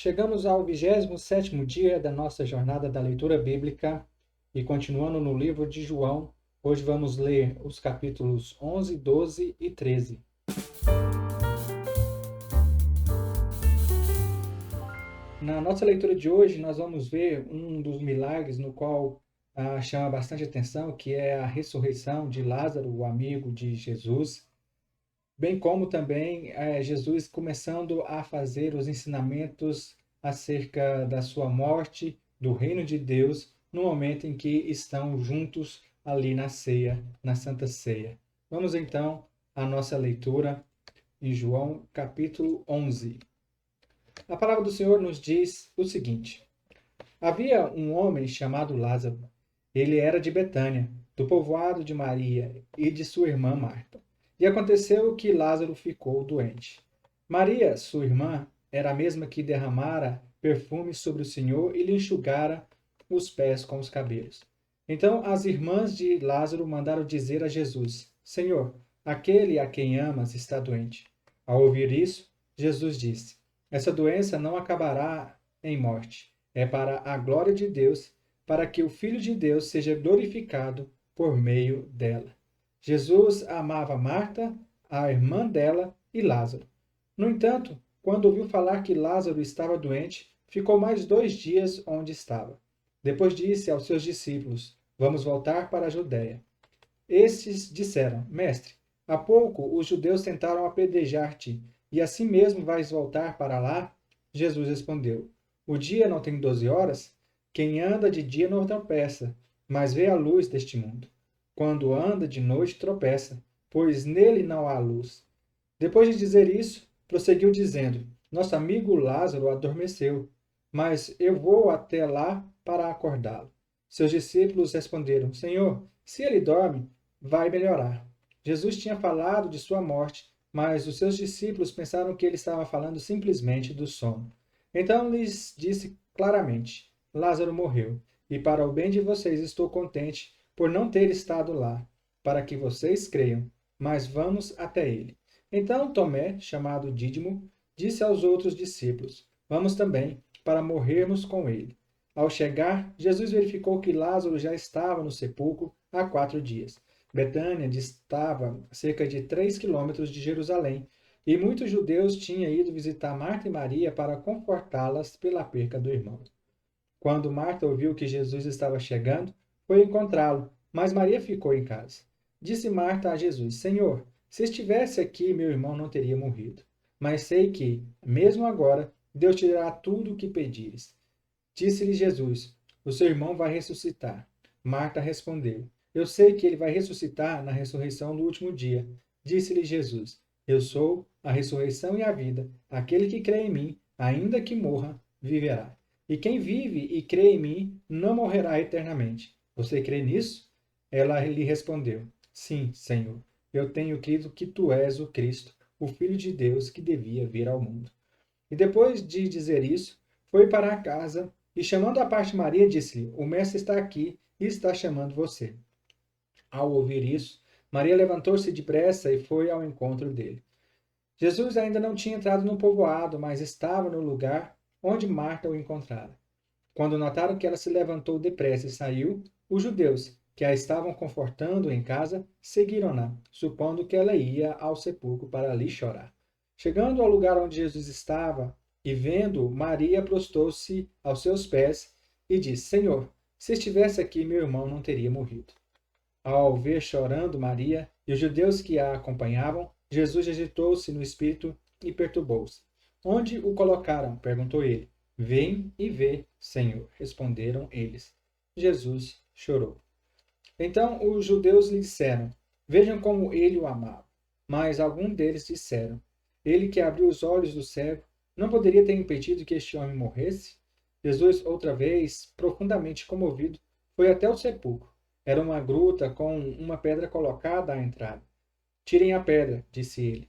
Chegamos ao 27º dia da nossa jornada da leitura bíblica e continuando no livro de João, hoje vamos ler os capítulos 11, 12 e 13. Na nossa leitura de hoje, nós vamos ver um dos milagres no qual chama bastante atenção, que é a ressurreição de Lázaro, o amigo de Jesus, bem como também Jesus começando a fazer os ensinamentos acerca da sua morte, do reino de Deus, no momento em que estão juntos ali na ceia, na Santa Ceia. Vamos então à nossa leitura em João capítulo 11. A palavra do Senhor nos diz o seguinte: Havia um homem chamado Lázaro. Ele era de Betânia, do povoado de Maria e de sua irmã Marta. E aconteceu que Lázaro ficou doente. Maria, sua irmã, era a mesma que derramara perfume sobre o Senhor e lhe enxugara os pés com os cabelos. Então as irmãs de Lázaro mandaram dizer a Jesus: Senhor, aquele a quem amas está doente. Ao ouvir isso, Jesus disse: Essa doença não acabará em morte. É para a glória de Deus, para que o Filho de Deus seja glorificado por meio dela. Jesus amava Marta, a irmã dela e Lázaro. No entanto, quando ouviu falar que Lázaro estava doente, ficou mais 2 dias onde estava. Depois disse aos seus discípulos: Vamos voltar para a Judéia. Estes disseram: Mestre, há pouco os judeus tentaram apedrejar-te, e assim mesmo vais voltar para lá? Jesus respondeu: O dia não tem 12 horas? Quem anda de dia não tropeça, mas vê a luz deste mundo. Quando anda de noite tropeça, pois nele não há luz. Depois de dizer isso, prosseguiu dizendo: Nosso amigo Lázaro adormeceu, mas eu vou até lá para acordá-lo. Seus discípulos responderam: Senhor, se ele dorme, vai melhorar. Jesus tinha falado de sua morte, mas os seus discípulos pensaram que ele estava falando simplesmente do sono. Então lhes disse claramente: Lázaro morreu, e para o bem de vocês estou contente por não ter estado lá, para que vocês creiam, mas vamos até ele. Então Tomé, chamado Dídimo, disse aos outros discípulos: Vamos também, para morrermos com ele. Ao chegar, Jesus verificou que Lázaro já estava no sepulcro há 4 dias. Betânia distava cerca de 3 quilômetros de Jerusalém, e muitos judeus tinham ido visitar Marta e Maria para confortá-las pela perca do irmão. Quando Marta ouviu que Jesus estava chegando, foi encontrá-lo, mas Maria ficou em casa. Disse Marta a Jesus: Senhor, se estivesse aqui, meu irmão não teria morrido. Mas sei que, mesmo agora, Deus te dará tudo o que pedires. Disse-lhe Jesus: O seu irmão vai ressuscitar. Marta respondeu: Eu sei que ele vai ressuscitar na ressurreição do último dia. Disse-lhe Jesus: Eu sou a ressurreição e a vida. Aquele que crê em mim, ainda que morra, viverá. E quem vive e crê em mim não morrerá eternamente. Você crê nisso? Ela lhe respondeu: Sim, Senhor. Eu tenho crido que tu és o Cristo, o Filho de Deus que devia vir ao mundo. E depois de dizer isso, foi para a casa e, chamando à parte Maria, disse-lhe: O mestre está aqui e está chamando você. Ao ouvir isso, Maria levantou-se depressa e foi ao encontro dele. Jesus ainda não tinha entrado no povoado, mas estava no lugar onde Marta o encontrara. Quando notaram que ela se levantou depressa e saiu, os judeus, que a estavam confortando em casa, seguiram-na, supondo que ela ia ao sepulcro para ali chorar. Chegando ao lugar onde Jesus estava e vendo, Maria prostrou-se aos seus pés e disse: Senhor, se estivesse aqui, meu irmão não teria morrido. Ao ver chorando Maria e os judeus que a acompanhavam, Jesus agitou-se no espírito e perturbou-se. Onde o colocaram? Perguntou ele. Vem e vê, Senhor, responderam eles. Jesus chorou. Então os judeus lhe disseram: Vejam como ele o amava. Mas alguns deles disseram: Ele que abriu os olhos do cego, não poderia ter impedido que este homem morresse? Jesus, outra vez, profundamente comovido, foi até o sepulcro. Era uma gruta com uma pedra colocada à entrada. Tirem a pedra, disse ele.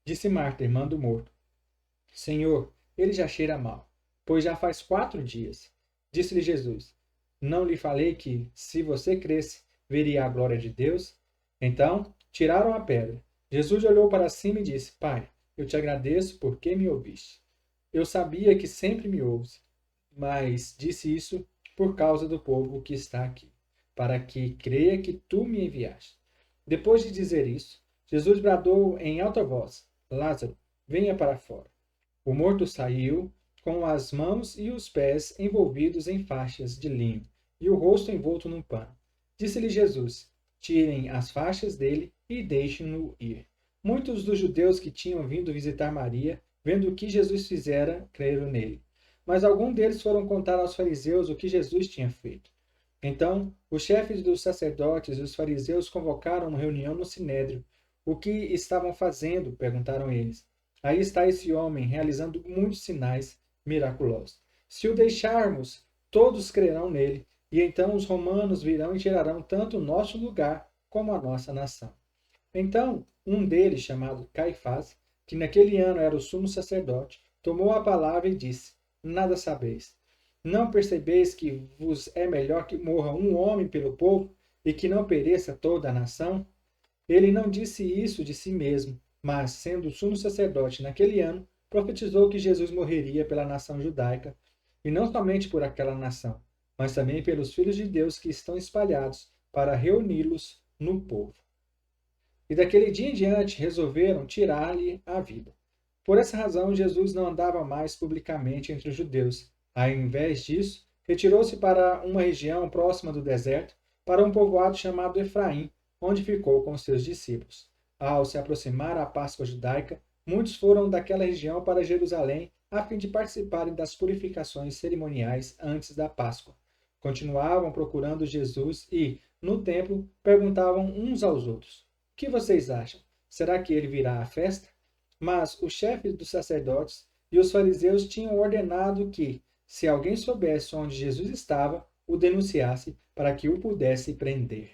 Disse Marta, irmã do morto: Senhor, ele já cheira mal, pois já faz 4 dias. Disse-lhe Jesus: Não lhe falei que, se você cresce, veria a glória de Deus? Então, tiraram a pedra. Jesus olhou para cima e disse: Pai, eu te agradeço porque me ouviste. eu sabia que sempre me ouves, mas disse isso por causa do povo que está aqui, para que creia que tu me enviaste. Depois de dizer isso, Jesus bradou em alta voz: Lázaro, venha para fora. O morto saiu, com as mãos e os pés envolvidos em faixas de linho, e o rosto envolto num pano. Disse-lhe Jesus: tirem as faixas dele e deixem-no ir. Muitos dos judeus que tinham vindo visitar Maria, vendo o que Jesus fizera, creram nele. Mas alguns deles foram contar aos fariseus o que Jesus tinha feito. Então, os chefes dos sacerdotes e os fariseus convocaram uma reunião no sinédrio. O que estavam fazendo? Perguntaram eles. Aí está esse homem realizando muitos sinais miraculosos. Se o deixarmos, todos crerão nele, e então os romanos virão e tirarão tanto o nosso lugar como a nossa nação. Então, um deles, chamado Caifás, que naquele ano era o sumo sacerdote, tomou a palavra e disse: Nada sabeis. Não percebeis que vos é melhor que morra um homem pelo povo e que não pereça toda a nação? Ele não disse isso de si mesmo, mas, sendo sumo sacerdote naquele ano, profetizou que Jesus morreria pela nação judaica, e não somente por aquela nação, mas também pelos filhos de Deus que estão espalhados, para reuni-los no povo. E daquele dia em diante resolveram tirar-lhe a vida. Por essa razão, Jesus não andava mais publicamente entre os judeus. Ao invés disso, retirou-se para uma região próxima do deserto, para um povoado chamado Efraim, onde ficou com seus discípulos. Ao se aproximar a Páscoa judaica, muitos foram daquela região para Jerusalém a fim de participarem das purificações cerimoniais antes da Páscoa. Continuavam procurando Jesus e, no templo, perguntavam uns aos outros: O que vocês acham? Será que ele virá à festa? Mas os chefes dos sacerdotes e os fariseus tinham ordenado que, se alguém soubesse onde Jesus estava, o denunciasse para que o pudesse prender.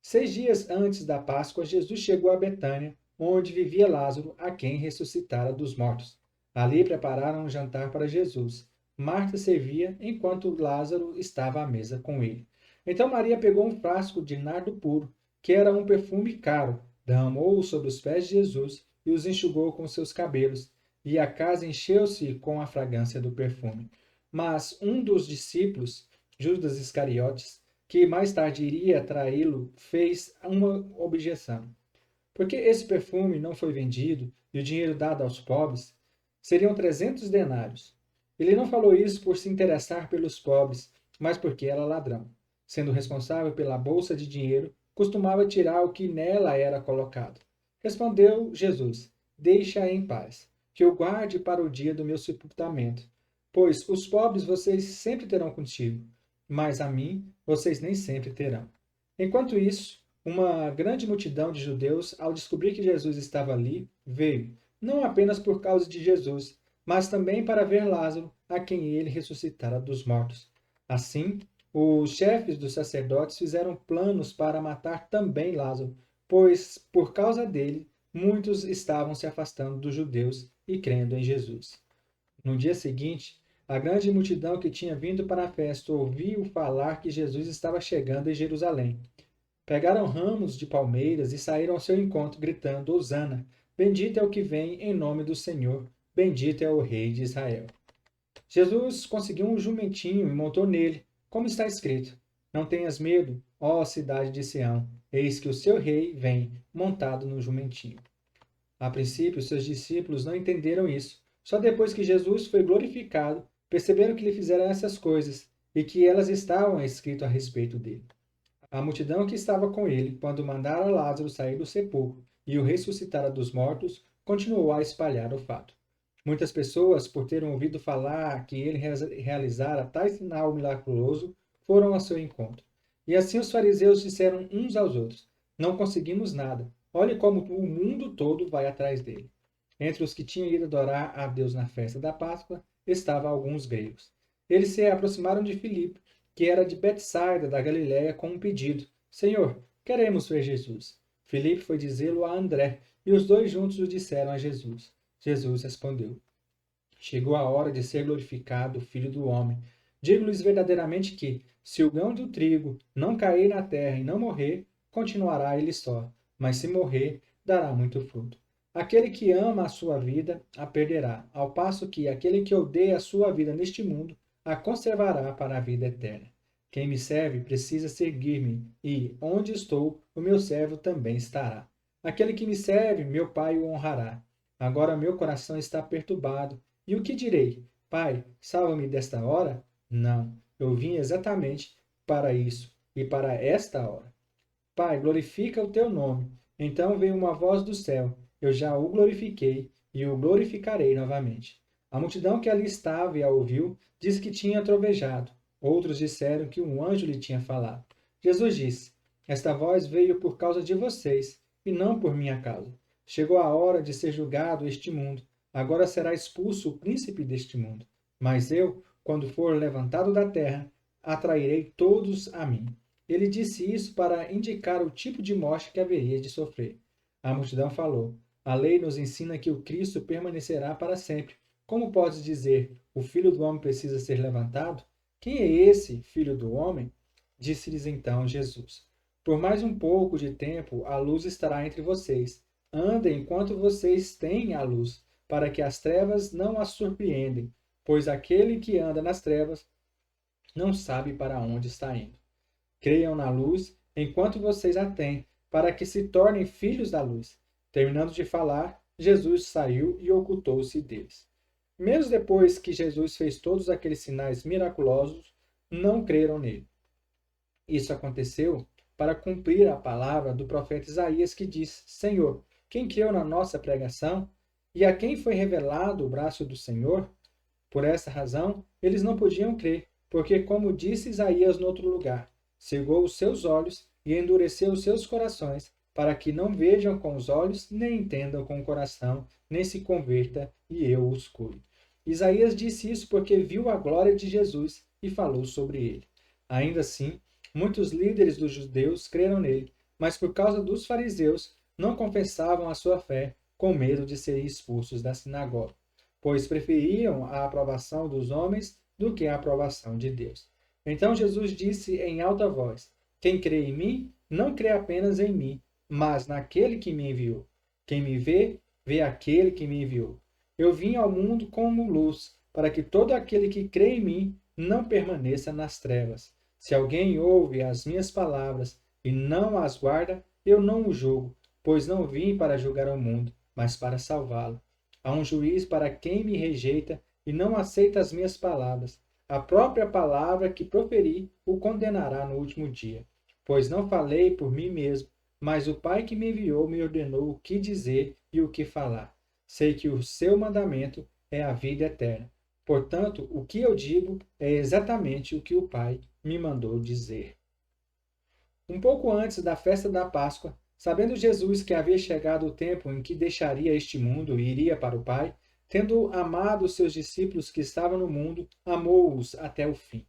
6 dias antes da Páscoa, Jesus chegou a Betânia, onde vivia Lázaro, a quem ressuscitara dos mortos. Ali prepararam um jantar para Jesus. Marta servia, enquanto Lázaro estava à mesa com ele. Então Maria pegou um frasco de nardo puro, que era um perfume caro, derramou-o sobre os pés de Jesus e os enxugou com seus cabelos, e a casa encheu-se com a fragrância do perfume. Mas um dos discípulos, Judas Iscariotes, que mais tarde iria traí-lo, fez uma objeção. Por que esse perfume não foi vendido e o dinheiro dado aos pobres? Seriam 300 denários. Ele não falou isso por se interessar pelos pobres, mas porque era ladrão. Sendo responsável pela bolsa de dinheiro, costumava tirar o que nela era colocado. Respondeu Jesus: Deixa-a em paz, que eu guarde para o dia do meu sepultamento. Pois os pobres vocês sempre terão contigo, mas a mim vocês nem sempre terão. Enquanto isso, uma grande multidão de judeus, ao descobrir que Jesus estava ali, veio, não apenas por causa de Jesus, mas também para ver Lázaro, a quem ele ressuscitara dos mortos. Assim, os chefes dos sacerdotes fizeram planos para matar também Lázaro, pois, por causa dele, muitos estavam se afastando dos judeus e crendo em Jesus. No dia seguinte, a grande multidão que tinha vindo para a festa ouviu falar que Jesus estava chegando em Jerusalém. Pegaram ramos de palmeiras e saíram ao seu encontro, gritando: Hosana! Bendito é o que vem em nome do Senhor, bendito é o Rei de Israel. Jesus conseguiu um jumentinho e montou nele, como está escrito: Não tenhas medo, ó cidade de Sião, eis que o seu rei vem, montado no jumentinho. A princípio, seus discípulos não entenderam isso. Só depois que Jesus foi glorificado, perceberam que lhe fizeram essas coisas e que elas estavam escritas a respeito dele. A multidão que estava com ele, quando mandara Lázaro sair do sepulcro e o ressuscitara dos mortos, continuou a espalhar o fato. Muitas pessoas, por terem ouvido falar que ele realizara tal sinal miraculoso, foram ao seu encontro. E assim os fariseus disseram uns aos outros: Não conseguimos nada. Olhe como o mundo todo vai atrás dele. Entre os que tinham ido adorar a Deus na festa da Páscoa, estavam alguns gregos. Eles se aproximaram de Filipe, que era de Betsaida, da Galiléia, com um pedido: Senhor, queremos ver Jesus. Filipe foi dizê-lo a André, e os dois juntos o disseram a Jesus. Jesus respondeu: Chegou a hora de ser glorificado o Filho do Homem. Digo-lhes verdadeiramente que, se o grão do trigo não cair na terra e não morrer, continuará ele só, mas se morrer, dará muito fruto. Aquele que ama a sua vida a perderá, ao passo que aquele que odeia a sua vida neste mundo a conservará para a vida eterna. Quem me serve precisa seguir-me, e onde estou, o meu servo também estará. Aquele que me serve, meu Pai o honrará. Agora meu coração está perturbado. E o que direi? Pai, salva-me desta hora? Não, eu vim exatamente para isso e para esta hora. Pai, glorifica o teu nome. Então veio uma voz do céu. Eu já o glorifiquei e o glorificarei novamente. A multidão que ali estava e a ouviu disse que tinha trovejado. Outros disseram que um anjo lhe tinha falado. Jesus disse: Esta voz veio por causa de vocês e não por minha causa. Chegou a hora de ser julgado este mundo. Agora será expulso o príncipe deste mundo. Mas eu, quando for levantado da terra, atrairei todos a mim. Ele disse isso para indicar o tipo de morte que haveria de sofrer. A multidão falou: A lei nos ensina que o Cristo permanecerá para sempre. Como podes dizer, o Filho do Homem precisa ser levantado? Quem é esse Filho do Homem? Disse-lhes então Jesus: Por mais um pouco de tempo a luz estará entre vocês. Andem enquanto vocês têm a luz, para que as trevas não as surpreendem, pois aquele que anda nas trevas não sabe para onde está indo. Creiam na luz enquanto vocês a têm, para que se tornem filhos da luz. Terminando de falar, Jesus saiu e ocultou-se deles. Mesmo depois que Jesus fez todos aqueles sinais miraculosos, não creram nele. Isso aconteceu para cumprir a palavra do profeta Isaías que diz: Senhor, quem creu na nossa pregação? E a quem foi revelado o braço do Senhor? Por essa razão, eles não podiam crer, porque, como disse Isaías no outro lugar, cegou os seus olhos e endureceu os seus corações, para que não vejam com os olhos, nem entendam com o coração, nem se converta, e eu os cure. Isaías disse isso porque viu a glória de Jesus e falou sobre ele. Ainda assim, muitos líderes dos judeus creram nele, mas por causa dos fariseus, não confessavam a sua fé, com medo de serem expulsos da sinagoga, pois preferiam a aprovação dos homens do que a aprovação de Deus. Então Jesus disse em alta voz: Quem crê em mim, não crê apenas em mim, mas naquele que me enviou. Quem me vê, vê aquele que me enviou. Eu vim ao mundo como luz, para que todo aquele que crê em mim não permaneça nas trevas. Se alguém ouve as minhas palavras e não as guarda, eu não o julgo, pois não vim para julgar o mundo, mas para salvá-lo. Há um juiz para quem me rejeita e não aceita as minhas palavras. A própria palavra que proferi o condenará no último dia. Pois não falei por mim mesmo, mas o Pai que me enviou me ordenou o que dizer e o que falar. Sei que o seu mandamento é a vida eterna. Portanto, o que eu digo é exatamente o que o Pai me mandou dizer. Um pouco antes da festa da Páscoa, sabendo Jesus que havia chegado o tempo em que deixaria este mundo e iria para o Pai, tendo amado os seus discípulos que estavam no mundo, amou-os até o fim.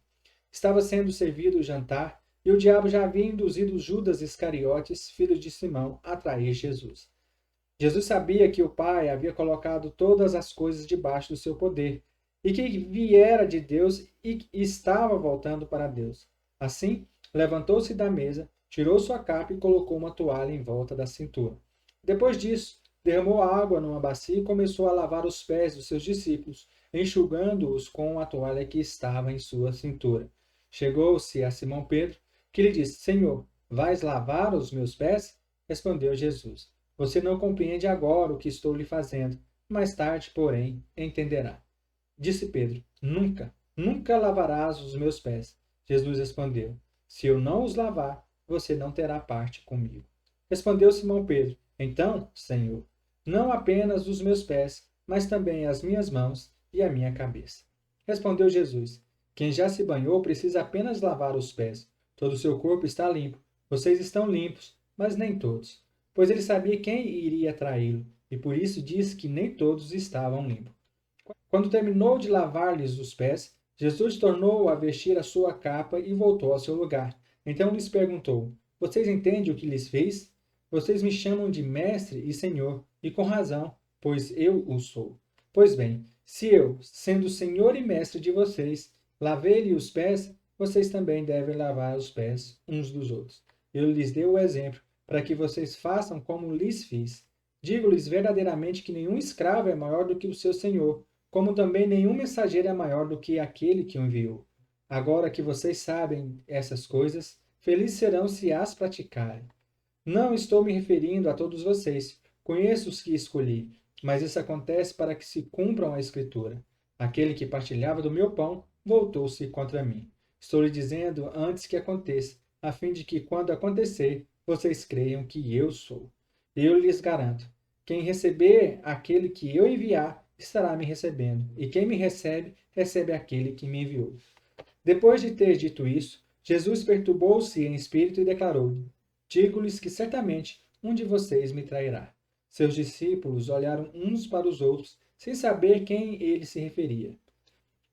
Estava sendo servido o jantar e o diabo já havia induzido Judas Iscariotes, filho de Simão, a trair Jesus. Jesus sabia que o Pai havia colocado todas as coisas debaixo do seu poder e que viera de Deus e estava voltando para Deus. Assim, levantou-se da mesa, tirou sua capa e colocou uma toalha em volta da cintura. Depois disso, derramou água numa bacia e começou a lavar os pés dos seus discípulos, enxugando-os com a toalha que estava em sua cintura. Chegou-se a Simão Pedro, que lhe disse: Senhor, vais lavar os meus pés? Respondeu Jesus: Você não compreende agora o que estou lhe fazendo. Mais tarde, porém, entenderá. Disse Pedro: Nunca, nunca lavarás os meus pés. Jesus respondeu: Se eu não os lavar, você não terá parte comigo. Respondeu Simão Pedro: Então, Senhor, não apenas os meus pés, mas também as minhas mãos e a minha cabeça. Respondeu Jesus: Quem já se banhou precisa apenas lavar os pés. Todo o seu corpo está limpo. Vocês estão limpos, mas nem todos. Pois ele sabia quem iria traí-lo, e por isso disse que nem todos estavam limpos. Quando terminou de lavar-lhes os pés, Jesus tornou a vestir a sua capa e voltou ao seu lugar. Então lhes perguntou: Vocês entendem o que lhes fez? Vocês me chamam de mestre e senhor, e com razão, pois eu o sou. Pois bem, se eu, sendo senhor e mestre de vocês, lavei-lhe os pés, vocês também devem lavar os pés uns dos outros. Eu lhes dei o exemplo, para que vocês façam como lhes fiz. Digo-lhes verdadeiramente que nenhum escravo é maior do que o seu senhor, como também nenhum mensageiro é maior do que aquele que o enviou. Agora que vocês sabem essas coisas, felizes serão se as praticarem. Não estou me referindo a todos vocês. Conheço os que escolhi, mas isso acontece para que se cumpram a Escritura. Aquele que partilhava do meu pão voltou-se contra mim. Estou lhe dizendo antes que aconteça, a fim de que, quando acontecer, vocês creiam que eu sou. Eu lhes garanto: quem receber aquele que eu enviar, estará me recebendo, e quem me recebe, recebe aquele que me enviou. Depois de ter dito isso, Jesus perturbou-se em espírito e declarou: Digo-lhes que certamente um de vocês me trairá. Seus discípulos olharam uns para os outros, sem saber quem ele se referia.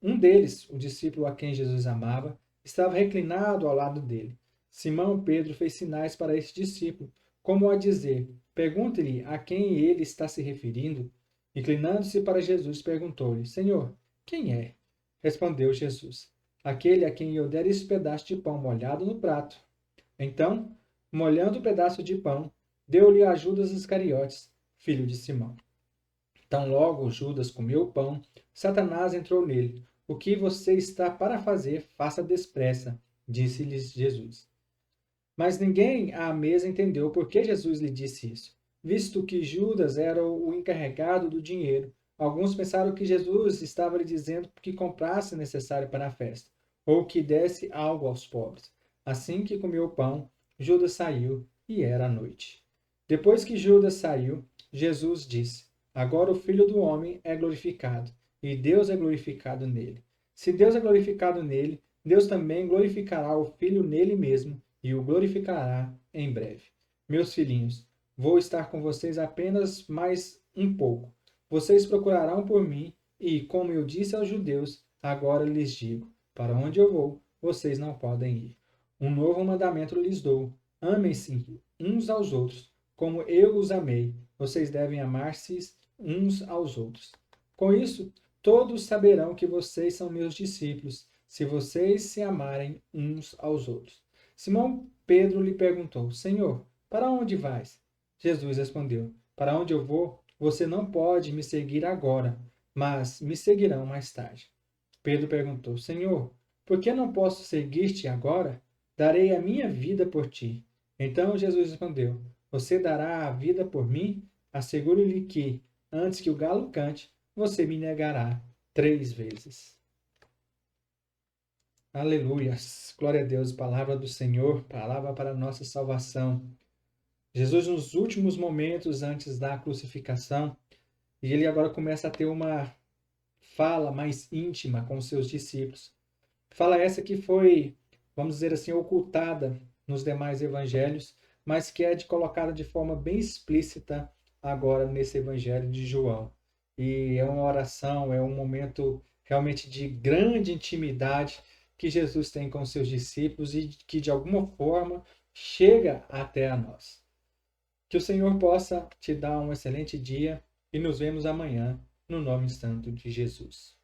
Um deles, o discípulo a quem Jesus amava, estava reclinado ao lado dele. Simão Pedro fez sinais para esse discípulo, como a dizer: Pergunte-lhe a quem ele está se referindo. Inclinando-se para Jesus, perguntou-lhe: Senhor, quem é? Respondeu Jesus: Aquele a quem eu der esse pedaço de pão molhado no prato. Então, molhando o pedaço de pão, deu-lhe a Judas Iscariotes, filho de Simão. Tão logo Judas comeu o pão, Satanás entrou nele. O que você está para fazer, faça depressa, disse-lhes Jesus. Mas ninguém à mesa entendeu por que Jesus lhe disse isso, visto que Judas era o encarregado do dinheiro. Alguns pensaram que Jesus estava lhe dizendo que comprasse o necessário para a festa, ou que desse algo aos pobres. Assim que comeu o pão, Judas saiu, e era noite. Depois que Judas saiu, Jesus disse: Agora o Filho do Homem é glorificado, e Deus é glorificado nele. Se Deus é glorificado nele, Deus também glorificará o Filho nele mesmo, e o glorificará em breve. Meus filhinhos, vou estar com vocês apenas mais um pouco. Vocês procurarão por mim, e, como eu disse aos judeus, agora lhes digo: para onde eu vou, vocês não podem ir. Um novo mandamento lhes dou: amem-se uns aos outros, como eu os amei. Vocês devem amar-se uns aos outros. Com isso, todos saberão que vocês são meus discípulos, se vocês se amarem uns aos outros. Simão Pedro lhe perguntou: Senhor, para onde vais? Jesus respondeu: Para onde eu vou, você não pode me seguir agora, mas me seguirão mais tarde. Pedro perguntou: Senhor, por que não posso seguir-te agora? Darei a minha vida por ti. Então Jesus respondeu: Você dará a vida por mim? Asseguro-lhe que, antes que o galo cante, você me negará 3 vezes. Aleluias. Glória a Deus. Palavra do Senhor, palavra para a nossa salvação. Jesus, nos últimos momentos antes da crucificação, e ele agora começa a ter uma fala mais íntima com os seus discípulos. Fala essa que foi, vamos dizer assim, ocultada nos demais evangelhos, mas que é colocada de forma bem explícita agora nesse evangelho de João. E é uma oração, é um momento realmente de grande intimidade que Jesus tem com seus discípulos e que de alguma forma chega até a nós. Que o Senhor possa te dar um excelente dia e nos vemos amanhã no nome santo de Jesus.